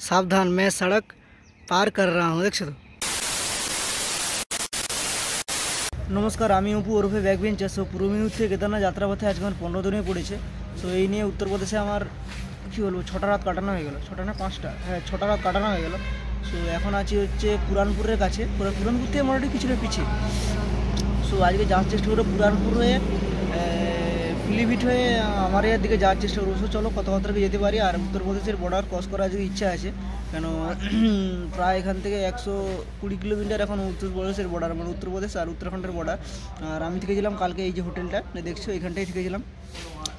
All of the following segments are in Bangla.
সাবধান मैं सड़क पार कर रहा हूँ দেখছো তো। নমস্কার, আমি অপু ওরফে ব্যাকবেঞ্চার। সো পূর্ব মেদিনীপুর থেকে কেদারনাথ যাত্রাপথে আজকে আমার 15 দিনে পড়েছে। সো এই নিয়ে উত্তরপ্রদেশে আমার কী বলবো 6টা রাত কাটানো হয়ে গেল, 6টা না 5টা, হ্যাঁ 6টা রাত কাটানো হয়ে গেল। সো এখন আছি হচ্ছে পুরানপুরের কাছে, পুরানপুর থেকে মোটামুটি কিছুটা পিছিয়ে। সো আজকে যাওয়ার চেষ্টা করবো পুরানপুর হয়ে পিলিভিট হয়ে আমার এর দিকে যাওয়ার চেষ্টা করবো। চলো কথাবার্তাকে যেতে পারি। আর উত্তরপ্রদেশের বর্ডার ক্রস করার আজকে ইচ্ছা আছে, কেন প্রায় এখান থেকে 120 কিলোমিটার এখন উত্তরপ্রদেশের বর্ডার, মানে উত্তরপ্রদেশ আর উত্তরাখণ্ডের বর্ডার। আর আমি থেকেছিলাম কালকে এই যে হোটেলটা দেখছো, এখানটাই থেকেছিলাম।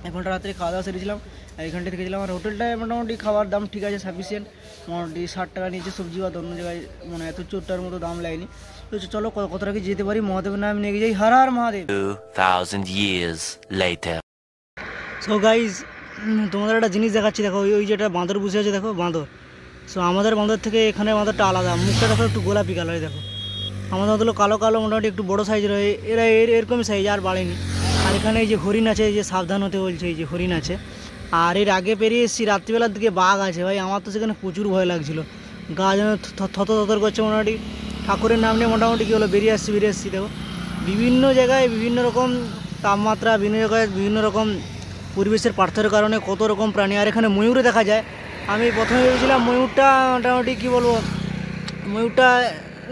এখনটা রাত্রে খাওয়া দাওয়া সেরেছিলাম, এইখানটায় থেকেছিলাম। আর হোটেলটায় মোটামুটি খাওয়ার দাম ঠিক আছে, সাফিসিয়েন্ট। মোটামুটি 60 টাকা নিয়েছে সবজি বা অন্য জায়গায় মানে এত 4টার মতো দাম লাগেনি। তো চলো কতটা কি যেতে পারি। মহাদেবের নাম নিয়ে যাই, Har Har Mahadev. 2000 years later. So guys, তোমাদের একটা জিনিস দেখাচ্ছি, দেখো ওই যেটা বাঁদর বসে আছে, দেখো বাঁদর। সো আমাদের বাঁদর থেকে এখানে বাঁদরটা আলাদা, মুখটা দেখো একটু গোলাপি কালার। দেখো আমাদের বাঁদরগুলো কালো কালো, মোটামুটি একটু বড়ো সাইজের হয়, এরা এরকমই সাইজ, আর বাড়েনি। আর এখানে এই যে হরিণ আছে, এই যে সাবধান হতে বলছে, এই যে হরিণ আছে। আর এর আগে পেরিয়ে এসেছি রাত্রিবেলার দিকে বাঘ আছে। ভাই আমার তো সেখানে প্রচুর ভয় লাগছিল, গা যেন থতর করছে। মোটামুটি ঠাকুরের নাম নিয়ে মোটামুটি কী হলো বেরিয়ে আসছি। দেখো বিভিন্ন জায়গায় বিভিন্ন রকম তাপমাত্রা, বিভিন্ন জায়গায় বিভিন্ন রকম পরিবেশের পার্থক্যের কারণে কত রকম প্রাণী। আর এখানে ময়ূরে দেখা যায়। আমি প্রথমে ভেবেছিলাম ময়ূরটা মোটামুটি কী বলবো, ময়ূরটা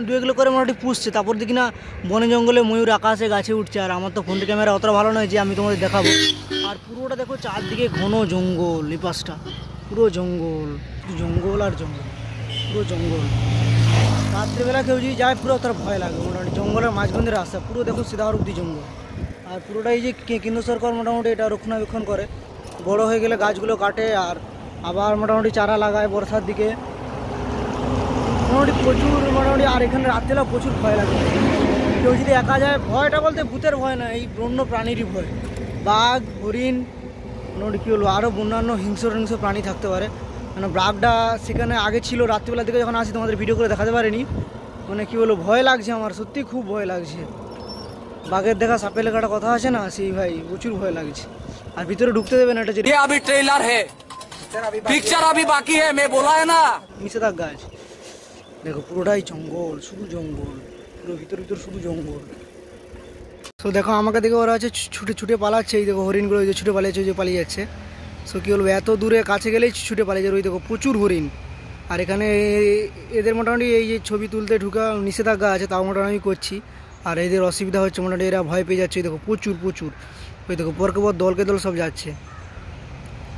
2 কিলো করে মোটামুটি পুষছে, তারপর দেখি না বনে জঙ্গলে ময়ূর আকাশে গাছে উঠছে। আর আমার তো ফোনটা ক্যামেরা অতটা ভালো নয় যে আমি তোমাদের দেখাবো। আর পুরোটা দেখো চারদিকে ঘন জঙ্গল, এই পাশটা পুরো জঙ্গল, জঙ্গল আর জঙ্গল, পুরো জঙ্গল। রাত্রিবেলা কেউ যদি যায় পুরো তার ভয় লাগে। মোটামুটি জঙ্গলের মাঝখানের রাস্তা পুরো দেখো সিধার অব্দি জঙ্গল। আর পুরোটাই যে কেন্দ্র সরকার মোটামুটি এটা রক্ষণাবেক্ষণ করে, বড় হয়ে গেলে গাছগুলো কাটে আর আবার মোটামুটি চারা লাগায় বর্ষার দিকে। মোটামুটি প্রচুর মোটামুটি। আর এখানে রাত্রেবেলা প্রচুর ভয় লাগে। কেউ যদি একা যায়, ভয়টা বলতে ভূতের ভয় না, এই বন্য প্রাণীরই ভয়। বাঘ, হরিণ, মোটামুটি কী বলবো, আরও অন্যান্য হিংস্র প্রাণী থাকতে পারে। মানে বাঘটা সেখানে আগে ছিল, রাত্রিবেলার দিকে যখন আসি তোমাদের ভিডিও করে দেখাতে পারিনি। মানে কী বলবো, ভয় লাগছে আমার, সত্যি খুব ভয় লাগছে। বাঘের দেখা সাপে লেখাটা কথা আছে না, সেই ভাই প্রচুর ভয় লাগছে। আর ভিতরে ঢুকতে দেবে না, এটা যে अभी ट्रेलर है, पिक्चर अभी बाकी है, मैं बोला है ना। নিষেধাজ্ঞা আছে। দেখো পুরোটাই জঙ্গল, শুধু জঙ্গল, পুরো ভিতর শুধু জঙ্গল। সো দেখো আমাকে দেখে ওরা হচ্ছে ছুটে পালাচ্ছে। এই দেখো হরিণগুলো ওই যে ছুটে পালিয়েছে, ওই যে পালিয়ে যাচ্ছে। সো কী বলবো, এত দূরে কাছে গেলেই ছুটে পালিয়ে যাবে। ওই দেখো প্রচুর হরিণ। আর এখানে এদের মোটামুটি এই যে ছবি তুলতে ঢুকা নিষেধাজ্ঞা আছে, তাও মোটামুটি আমি করছি। আর এদের অসুবিধা হচ্ছে, মোটামুটি এরা ভয় পেয়ে যাচ্ছে। ওই দেখো প্রচুর। ওই দেখো পরকে পর দলকে দল সব যাচ্ছে,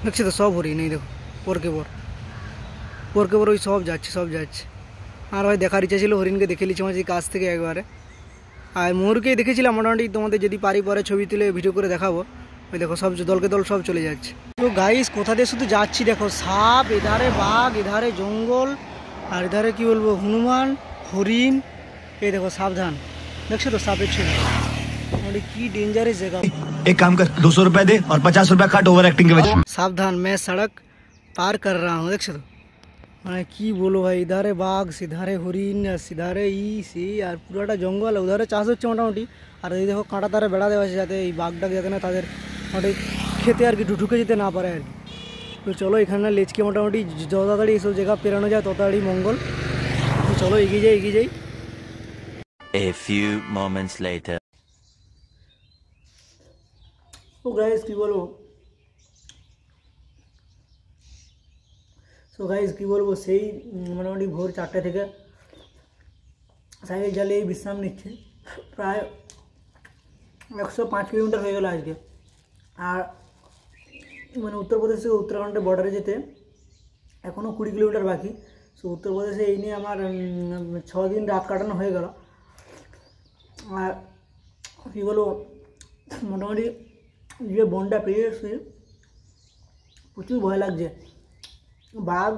দেখছি তো সব হরিণ। এই দেখো পরকে পর ওই সব যাচ্ছে। আর ভাই দেখার ইচ্ছা ছিল, হরিণকে দেখে নিচ্ছি আমার কাছ থেকে একবারে। আর ময়ূরকেই দেখেছিলাম মোটামুটি, তোমাদের যদি পারি পরে ছবি তুলে ভিডিও করে দেখাবো। ওই দেখো সব দলকে দল সব চলে যাচ্ছে। তো গাইস কোথা দিয়ে শুধু যাচ্ছি, দেখো সাপ, এধারে বাঘ, এধারে জঙ্গল, আর এধারে কি বলবো হনুমান, হরিণ। এই দেখো সাবধান, দেখছো তো সাপের ছবি। মোটামুটি কি डेंजरस जगह। एक काम कर, 200 रुपए दे और 50 रुपए काट ओवर एक्टिंग के वजह। सावधान मैं सड़क पार कर रहा हूँ, দেখছো তো। মানে কি বলো ভাই, ইধারে বাঘ, সিধারে হরিণ, আর সিধারে আর পুরোটা জঙ্গল। উধারে চাষ হচ্ছে মোটামুটি। আর এই দেখো কাঁটা তারে বেড়া দেওয়া আছে, যাতে এই বাঘটাকে যাতে না তাদের মোটামুটি খেতে আর কি ঢুকে যেতে না পারে আর কি। তো চলো এখানে লেজকে মোটামুটি যত তাড়াতাড়ি এইসব জায়গা পেরানো যায় তত তাড়াতাড়ি মঙ্গল। তো চলো এগিয়ে যাই। A few moments later. Oh guys কী বলবো, সেই মোটামুটি ভোর 4টে থেকে সাইকেল চালিয়ে বিশ্রাম নিচ্ছে। প্রায় 105 কিলোমিটার হয়ে গেল আজকে। আর মানে উত্তরপ্রদেশ থেকে উত্তরাখণ্ডের বর্ডারে যেতে এখনও 20 কিলোমিটার বাকি। সো উত্তরপ্রদেশে এই নিয়ে আমার 6 দিন রাত কাটানো হয়ে গেল। আর কী বলবো, মোটামুটি যে বনটা পেয়ে এসেছি, প্রচুর ভয় লাগছে। বাঘ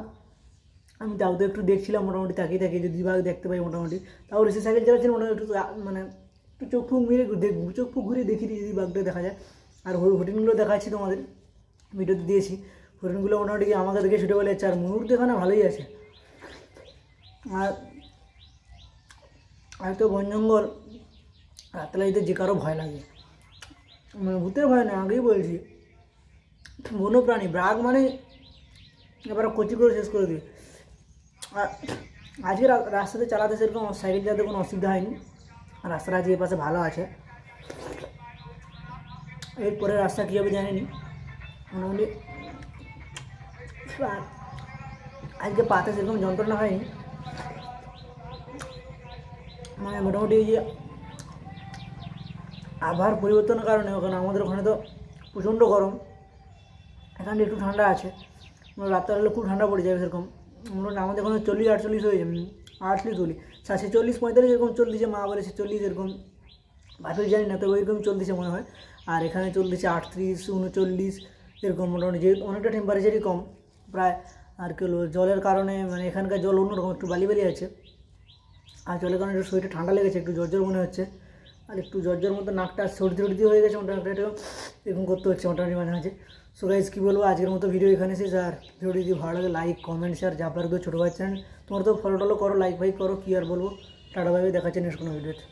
আমি তাও তো একটু দেখছিলাম, মোটামুটি তাকিয়ে যদি বাঘ দেখতে পাই মোটামুটি, তাও রেসে সাইকেল চালাচ্ছি মোটামুটি একটু মানে একটু চোখ ঘুরে দেখি যদি বাঘটা দেখা যায়। আর হরিণগুলো দেখাচ্ছি তোমাদের, ভিডিওতে দিয়েছি। হরিণগুলো মোটামুটি আমাকে দেখে ছুটে বলে যাচ্ছে। আর ময়ূর তো এখানে ভালোই আছে। আর তো বন জঙ্গল, রাত্রেলাইতে যে কারো ভয় লাগে, মানে ভূতের ভয় না, আগেই বলছি। বন্যপ্রাণী বাঘ মানে এবার কচি করে শেষ করে দিই। আর আজকে রাস্তাতে চালাতে সেরকম সাইকেল চালাতে কোনো অসুবিধা হয়নি, আর রাস্তাটা আজকে এর পাশে ভালো আছে। এরপরে রাস্তা কী হবে জানিনি, মোটামুটি আজকে পাতে সেরকম যন্ত্রণা হয়নি, মানে মোটামুটি এই যে আবহাওয়ার পরিবর্তনের কারণে, ওখানে আমাদের ওখানে তো প্রচণ্ড গরম, এখানে একটু ঠান্ডা আছে, রাত্রে হলে খুব ঠান্ডা পড়ে যাবে সেরকম। মোটামুটি আমাদের ওখানে 40-48 হয়ে যাবে, 48 বলি 46-45 এরকম চলতেছে, মা বলেছে 40 এরকম, বাপের জানি না, তো ওইরকম চলতেছে মনে হয়। আর এখানে চলতেছে 38-39 এরকম, মোটামুটি যে অনেকটা টেম্পারেচারই কম প্রায়। আর কি হলো, জলের কারণে মানে এখানকার জল অন্যরকম একটু বালি বালি আছে, আর জলের কারণে একটু শরীরটা ঠান্ডা লেগেছে, একটু জ্বর মনে হচ্ছে, আর একটু জ্বর মতো নাকটা সর্দি সর্দি হয়ে গেছে, মোটামুটি একটু এরকম করতে হচ্ছে মোটামুটি মাঝে মাঝে। সো গাইজ কী বলবো, আজকের মতো ভিডিও এখানে শেষ। আর ভিডিও যদি ভালো লাগে লাইক কমেন্ট শেয়ার, যা পারো ছোটো ভাই চ্যানেল তোমার তো ফলো টলো করো, লাইক করো, কী আর বলবো। টাটা ভাই, দেখাচ্ছে নেক্সট কোনো ভিডিওতে।